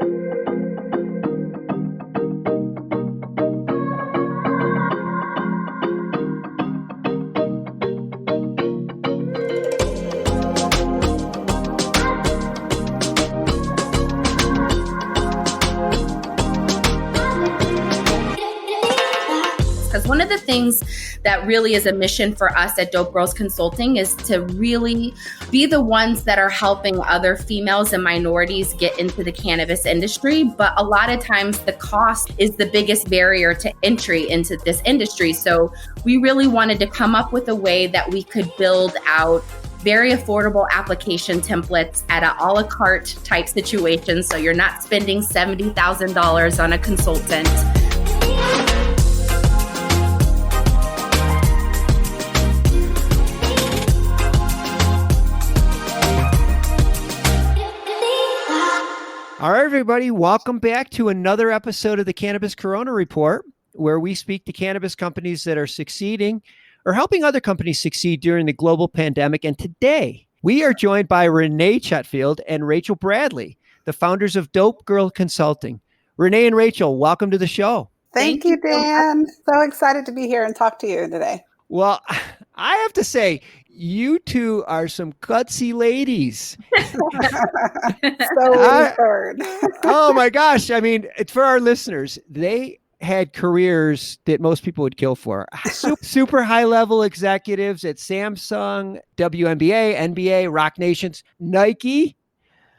Because one of the things that really is a mission for us at Dope Girls Consulting is to really be the ones that are helping other females and minorities get into the cannabis industry. But a lot of times the cost is the biggest barrier to entry into this industry. So we really wanted to come up with a way that we could build out very affordable application templates at an a la carte type situation. So you're not spending $70,000 on a consultant. All right, everybody, welcome back to another episode of the Cannabis Corona Report, where we speak to cannabis companies that are succeeding or helping other companies succeed during the global pandemic. And today, we are joined by Rene Chatfield and Rachel Bradley, the founders of Dope Girl Consulting. Rene and Rachel, welcome to the show. Thank you, Dan. So excited to be here and talk to you today. Well, I have to say, you two are some gutsy ladies. Heard. Oh my gosh. I mean, it's for our listeners. They had careers that most people would kill for. Super high level executives at Samsung, WNBA, NBA, Rock Nations, Nike.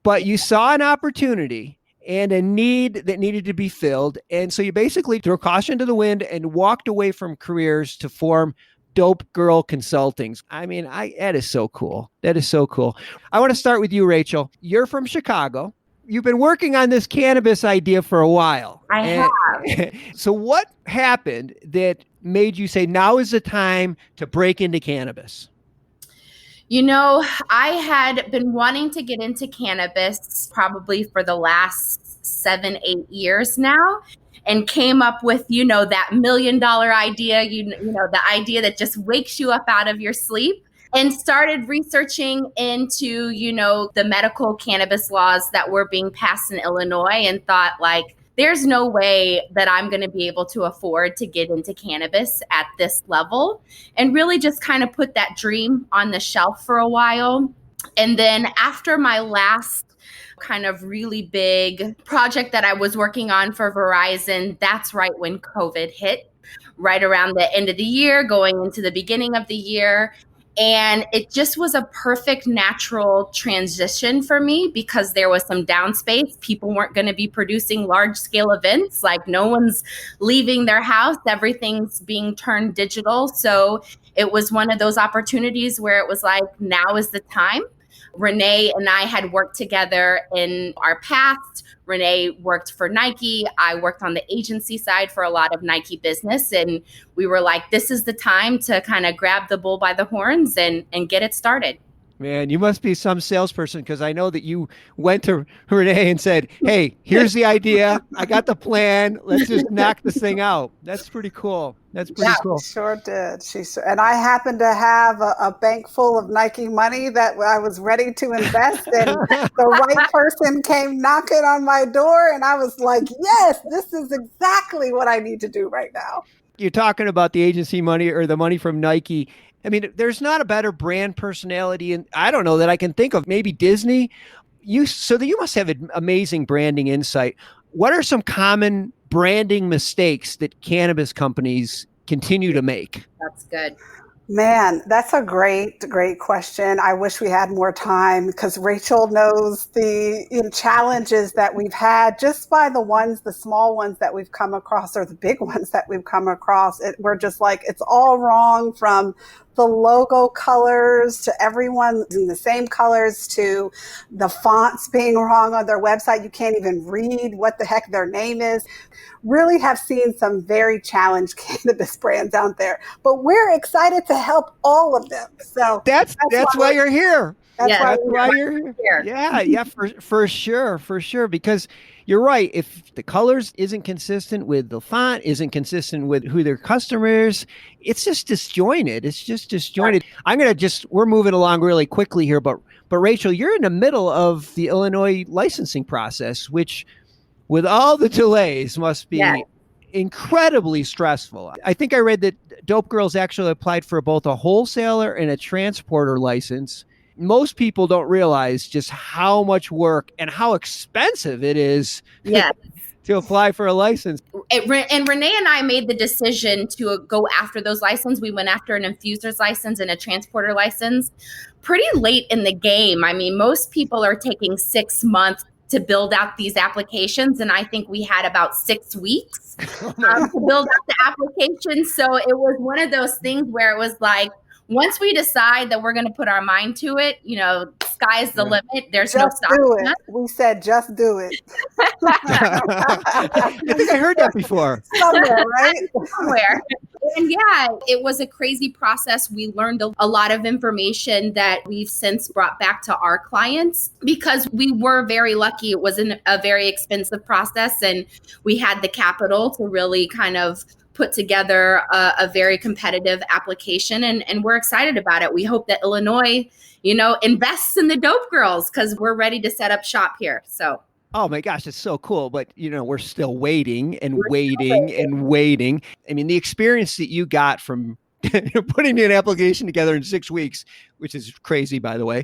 But you saw an opportunity and a need that needed to be filled. And so you basically threw caution to the wind and walked away from careers to form Dope Girl Consultings. I mean, that is so cool. That is so cool. I want to start with you, Rachel. You're from Chicago. You've been working on this cannabis idea for a while. I have. So what happened that made you say, now is the time to break into cannabis? You know, I had been wanting to get into cannabis probably for the last 7-8 years now. And came up with, that $1 million idea, the idea that just wakes you up out of your sleep, and started researching into, the medical cannabis laws that were being passed in Illinois, and thought, there's no way that I'm going to be able to afford to get into cannabis at this level, and really just kind of put that dream on the shelf for a while. And then after my last kind of really big project that I was working on for Verizon, that's right when COVID hit, right around the end of the year, going into the beginning of the year. And it just was a perfect natural transition for me because there was some downspace. People weren't going to be producing large scale events. No one's leaving their house. Everything's being turned digital. So it was one of those opportunities where it was now is the time. Rene and I had worked together in our past. Rene worked for Nike. I worked on the agency side for a lot of Nike business. And we were this is the time to kind of grab the bull by the horns and get it started. Man, you must be some salesperson, because I know that you went to Rene and said, hey, here's the idea. I got the plan. Let's just knock this thing out. That's pretty cool. That's pretty cool. She sure did. And I happened to have a bank full of Nike money that I was ready to invest in. The right person came knocking on my door, and I was like, yes, this is exactly what I need to do right now. You're talking about the agency money or the money from Nike. I mean, there's not a better brand personality, and I don't know that I can think of. Maybe Disney. You must have an amazing branding insight. What are some common branding mistakes that cannabis companies continue to make? That's good. Man, that's a great question. I wish we had more time because Rachel knows the challenges that we've had just by the small ones that we've come across or the big ones that we've come across. We're just it's all wrong, from the logo colors to everyone in the same colors to the fonts being wrong on their website. You can't even read what the heck their name is. Really have seen some very challenged cannabis brands out there, but we're excited to help all of them. So that's why you're here. That's why you're here. Yeah, for sure. Because you're right. If the colors isn't consistent with the font, isn't consistent with who their customers, it's just disjointed. We're moving along really quickly here, but Rachel, you're in the middle of the Illinois licensing process, which with all the delays must Yes. be incredibly stressful. I think I read that Dope Girls actually applied for both a wholesaler and a transporter license. Most people don't realize just how much work and how expensive it is Yes. to apply for a license. And Rene and I made the decision to go after those licenses. We went after an infuser's license and a transporter license pretty late in the game. I mean, most people are taking 6 months to build out these applications. And I think we had about 6 weeks to build out the application. So it was one of those things where it was like, once we decide that we're going to put our mind to it, sky's the limit. There's no Just stopping do it. us. We said, just do it. I think I heard that before. Somewhere, right? Somewhere. And yeah, it was a crazy process. We learned a lot of information that we've since brought back to our clients because we were very lucky. It wasn't a very expensive process, and we had the capital to really kind of put together a very competitive application, and we're excited about it. We hope that Illinois, invests in the Dope Girls because we're ready to set up shop here. So. Oh my gosh, it's so cool. But, we're still waiting and waiting and waiting. I mean, the experience that you got from putting an application together in 6 weeks, which is crazy, by the way.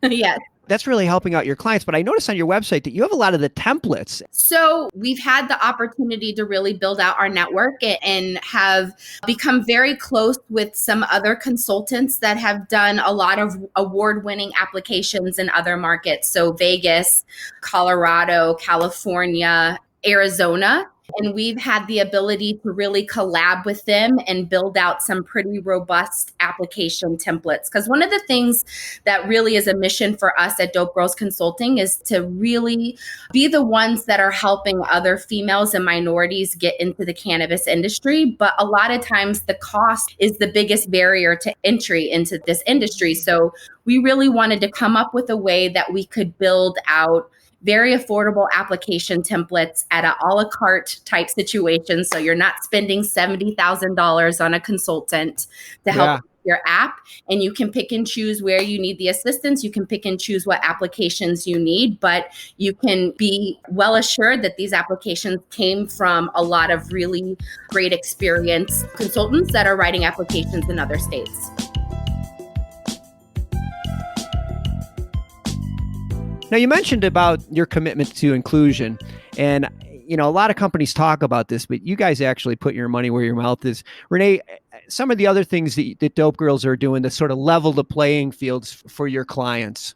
Yes. That's really helping out your clients. But I noticed on your website that you have a lot of the templates. So we've had the opportunity to really build out our network and have become very close with some other consultants that have done a lot of award-winning applications in other markets. So Vegas, Colorado, California, Arizona. And we've had the ability to really collab with them and build out some pretty robust application templates. Because one of the things that really is a mission for us at Dope Girls Consulting is to really be the ones that are helping other females and minorities get into the cannabis industry. But a lot of times the cost is the biggest barrier to entry into this industry. So we really wanted to come up with a way that we could build out very affordable application templates at an a la carte type situation. So you're not spending $70,000 on a consultant to help your app, and you can pick and choose where you need the assistance. You can pick and choose what applications you need, but you can be well assured that these applications came from a lot of really great experienced consultants that are writing applications in other states. Now, you mentioned about your commitment to inclusion, and a lot of companies talk about this, but you guys actually put your money where your mouth is. Rene, some of the other things that Dope Girls are doing to sort of level the playing fields for your clients.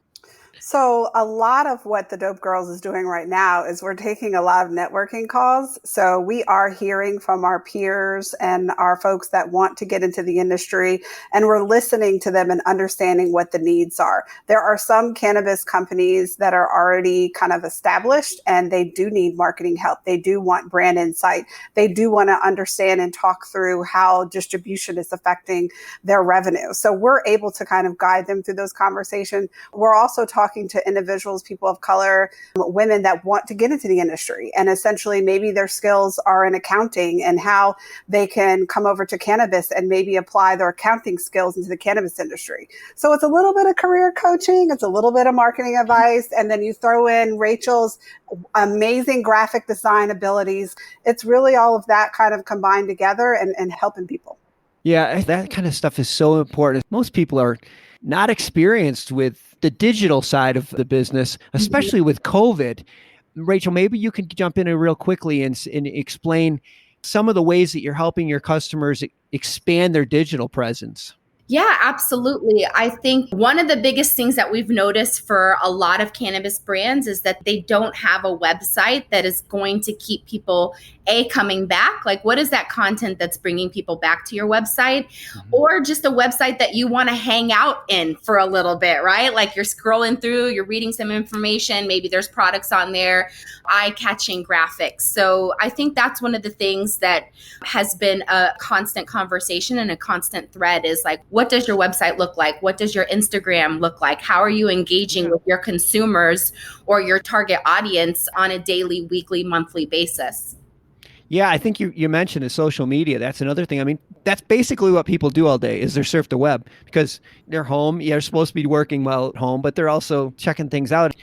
So a lot of what the Dope Girls is doing right now is we're taking a lot of networking calls. So we are hearing from our peers and our folks that want to get into the industry, and we're listening to them and understanding what the needs are. There are some cannabis companies that are already kind of established, and they do need marketing help. They do want brand insight. They do want to understand and talk through how distribution is affecting their revenue. So we're able to kind of guide them through those conversations. We're also talking to individuals, people of color, women that want to get into the industry. And essentially, maybe their skills are in accounting and how they can come over to cannabis and maybe apply their accounting skills into the cannabis industry. So it's a little bit of career coaching. It's a little bit of marketing advice. And then you throw in Rachel's amazing graphic design abilities. It's really all of that kind of combined together and helping people. Yeah, that kind of stuff is so important. Most people are not experienced with the digital side of the business, especially with COVID. Rachel, maybe you can jump in real quickly and explain some of the ways that you're helping your customers expand their digital presence. Yeah, absolutely. I think one of the biggest things that we've noticed for a lot of cannabis brands is that they don't have a website that is going to keep people coming back. Like, what is that content that's bringing people back to your website? Or just a website that you want to hang out in for a little bit, right? Like, you're scrolling through, you're reading some information, maybe there's products on there, eye-catching graphics. So I think that's one of the things that has been a constant conversation and a constant thread is like, what does your website look like? What does your Instagram look like? How are you engaging with your consumers or your target audience on a daily, weekly, monthly basis? Yeah, I think you mentioned the social media. That's another thing. I mean, that's basically what people do all day is they surf the web because they're home. Yeah, they're supposed to be working well at home, but they're also checking things out.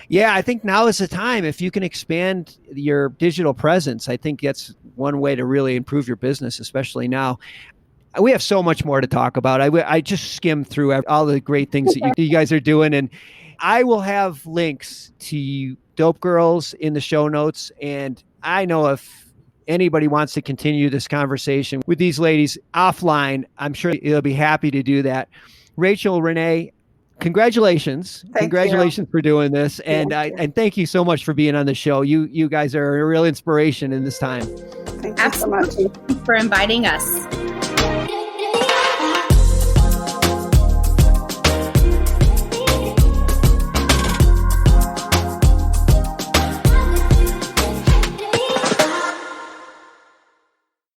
Yeah, I think now is the time. If you can expand your digital presence, I think that's one way to really improve your business, especially now. We have so much more to talk about. I just skimmed through all the great things that you guys are doing, and I will have links to Dope Girls in the show notes. And I know if anybody wants to continue this conversation with these ladies offline, I'm sure they'll be happy to do that. Rachel, Rene, congratulations. Thank Congratulations you. for doing this. And Thank you. thank you so much for being on the show. You guys are a real inspiration in this time. Thank you so much. Absolutely. Thank you for inviting us.